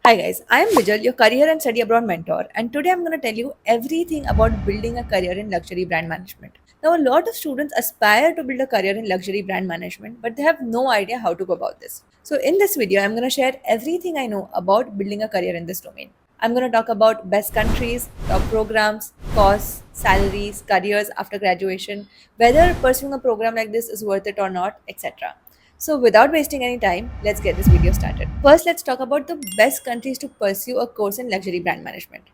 Hi guys, I am Vijay, your career and study abroad mentor, and today I'm going to tell you everything about building a career in luxury brand management. Now, a lot of students aspire to build a career in luxury brand management, but they have no idea how to go about this. So, in this video, I'm going to share everything I know about building a career in this domain. I'm going to talk about best countries, top programs, costs, salaries, careers after graduation, whether pursuing a program like this is worth it or not, etc. So, without wasting any time, let's get this video started. First, let's talk about the best countries to pursue a course in luxury brand management.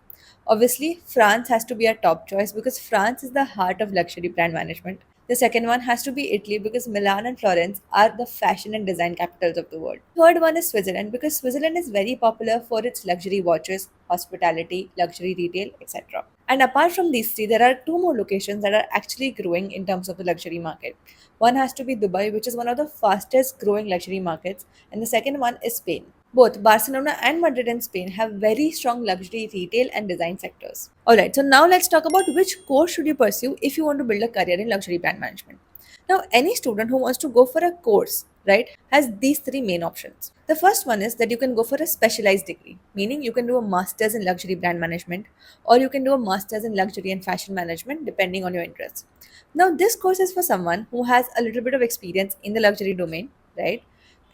Obviously, France has to be a top choice because France is the heart of luxury brand management. The second one has to be Italy because Milan and Florence are the fashion and design capitals of the world. Third one is Switzerland because Switzerland is very popular for its luxury watches, hospitality, luxury retail, etc. And apart from these three, there are two more locations that are actually growing in terms of the luxury market. One has to be Dubai, which is one of the fastest growing luxury markets, and the second one is Spain. Both Barcelona and Madrid in Spain have very strong luxury retail and design sectors. Alright, so now let's talk about which course should you pursue if you want to build a career in luxury brand management. Now, any student who wants to go for a course, right, has these three main options. The first one is that you can go for a specialized degree, meaning you can do a master's in luxury brand management or you can do a master's in luxury and fashion management depending on your interests. Now, this course is for someone who has a little bit of experience in the luxury domain, right,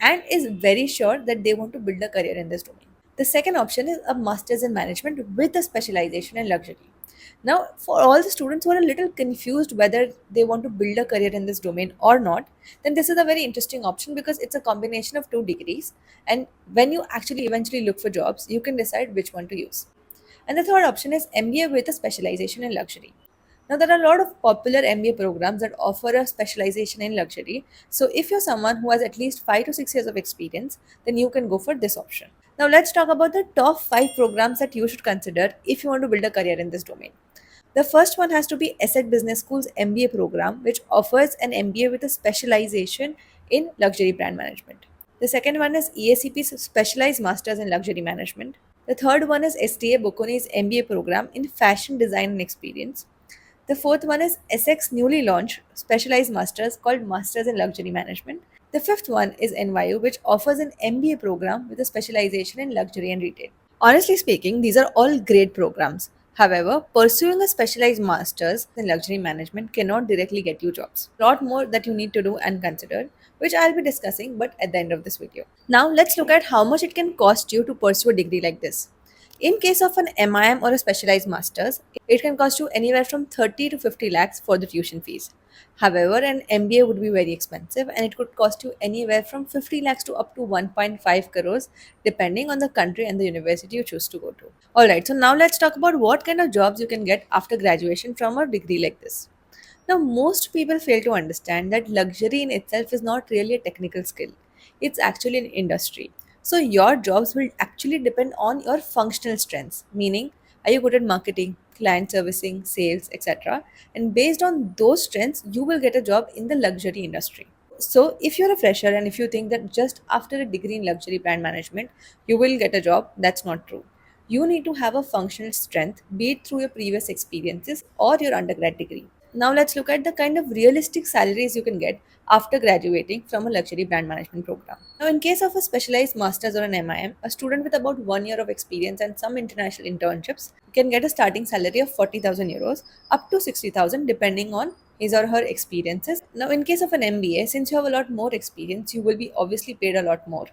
and is very sure that they want to build a career in this domain. The second option is a master's in management with a specialization in luxury. Now, for all the students who are a little confused whether they want to build a career in this domain or not, then this is a very interesting option because it's a combination of two degrees. And when you actually eventually look for jobs, you can decide which one to use. And the third option is MBA with a specialization in luxury. Now, there are a lot of popular MBA programs that offer a specialization in luxury. So, if you're someone who has at least 5 to 6 years of experience, then you can go for this option. Now, let's talk about the top 5 programs that you should consider if you want to build a career in this domain. The first one has to be ESSEC Business School's MBA program, which offers an MBA with a specialization in luxury brand management. The second one is EACP's Specialized Masters in Luxury Management. The third one is STA Bocconi's MBA program in Fashion Design and Experience. The fourth one is Essex newly launched specialized masters called Masters in Luxury Management. The fifth one is NYU, which offers an MBA program with a specialization in luxury and retail. Honestly speaking, these are all great programs. However, pursuing a specialized master's in luxury management cannot directly get you jobs. A lot more that you need to do and consider, which I'll be discussing but at the end of this video. Now let's look at how much it can cost you to pursue a degree like this. In case of an MIM or a specialized master's, it can cost you anywhere from 30 to 50 lakhs for the tuition fees. However, an MBA would be very expensive and it could cost you anywhere from 50 lakhs to up to 1.5 crores depending on the country and the university you choose to go to. Alright, so now let's talk about what kind of jobs you can get after graduation from a degree like this. Now, most people fail to understand that luxury in itself is not really a technical skill, it's actually an industry. So, your jobs will actually depend on your functional strengths, meaning, are you good at marketing, client servicing, sales, etc. And based on those strengths, you will get a job in the luxury industry. So, if you're a fresher and if you think that just after a degree in luxury brand management, you will get a job, that's not true. You need to have a functional strength, be it through your previous experiences or your undergrad degree. Now let's look at the kind of realistic salaries you can get after graduating from a luxury brand management program. Now, in case of a specialized master's or an MIM, a student with about 1 year of experience and some international internships can get a starting salary of 40,000 euros up to 60,000 depending on his or her experiences. Now, in case of an MBA, since you have a lot more experience, you will be obviously paid a lot more.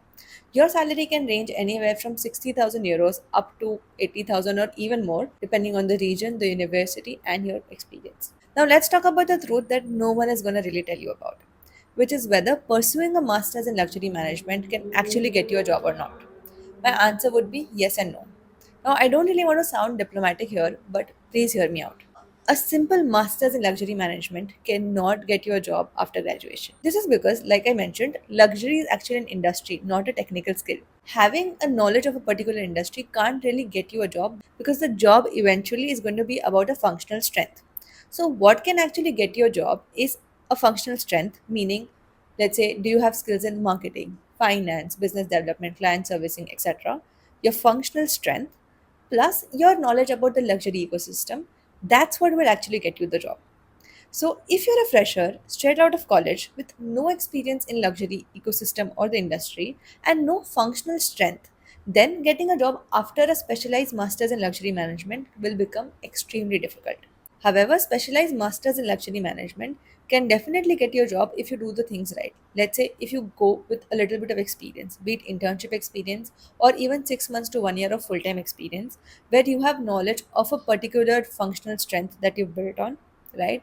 Your salary can range anywhere from 60,000 euros up to 80,000 or even more, depending on the region, the university, and your experience. Now, let's talk about the truth that no one is going to really tell you about, which is whether pursuing a master's in luxury management can actually get you a job or not. My answer would be yes and no. Now, I don't really want to sound diplomatic here, but please hear me out. A simple master's in luxury management cannot get you a job after graduation. This is because, like I mentioned, luxury is actually an industry, not a technical skill. Having a knowledge of a particular industry can't really get you a job because the job eventually is going to be about a functional strength. So, what can actually get you a job is a functional strength, meaning, let's say, do you have skills in marketing, finance, business development, client servicing, etc. Your functional strength plus your knowledge about the luxury ecosystem, that's what will actually get you the job. So, if you're a fresher straight out of college with no experience in luxury ecosystem or the industry and no functional strength, then getting a job after a specialized master's in luxury management will become extremely difficult. However, specialized masters in luxury management can definitely get you a job if you do the things right. Let's say if you go with a little bit of experience, be it internship experience or even 6 months to 1 year of full time experience, where you have knowledge of a particular functional strength that you've built on, right?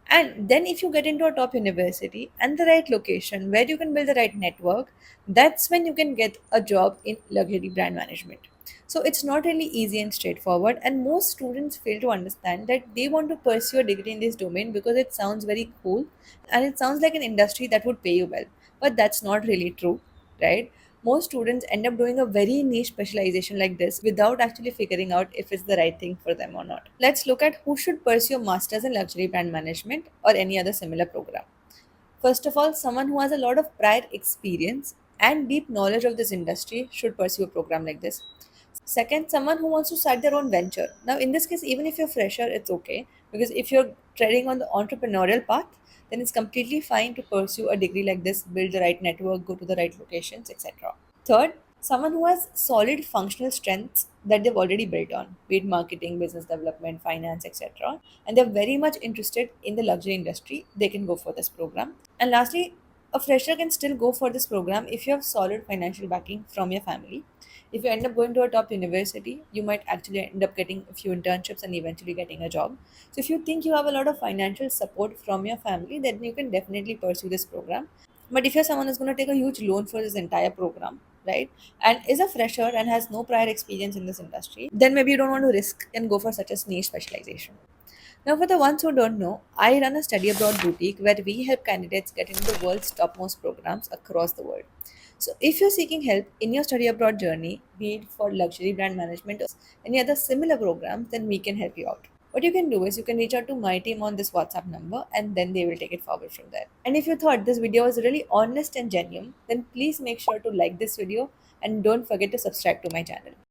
And then if you get into a top university and the right location where you can build the right network, that's when you can get a job in luxury brand management. So it's not really easy and straightforward, and most students fail to understand that they want to pursue a degree in this domain because it sounds very cool and it sounds like an industry that would pay you well. But that's not really true, right? Most students end up doing a very niche specialization like this without actually figuring out if it's the right thing for them or not. Let's look at who should pursue a master's in luxury brand management or any other similar program. First of all, someone who has a lot of prior experience and deep knowledge of this industry should pursue a program like this. Second, someone who wants to start their own venture. Now, in this case, even if you're fresher, it's okay because if you're treading on the entrepreneurial path, then it's completely fine to pursue a degree like this, build the right network, go to the right locations, etc. Third, someone who has solid functional strengths that they've already built on, be it marketing, business development, finance, etc. And they're very much interested in the luxury industry, they can go for this program. And lastly, a fresher can still go for this program if you have solid financial backing from your family. If you end up going to a top university, you might actually end up getting a few internships and eventually getting a job. So, if you think you have a lot of financial support from your family, then you can definitely pursue this program. But if you're someone who's going to take a huge loan for this entire program, right, and is a fresher and has no prior experience in this industry, then maybe you don't want to risk and go for such a niche specialization. Now, for the ones who don't know, I run a study abroad boutique where we help candidates get into the world's topmost programs across the world. So, if you're seeking help in your study abroad journey, be it for luxury brand management or any other similar programs, then we can help you out. What you can do is you can reach out to my team on this WhatsApp number and then they will take it forward from there. And if you thought this video was really honest and genuine, then please make sure to like this video and don't forget to subscribe to my channel.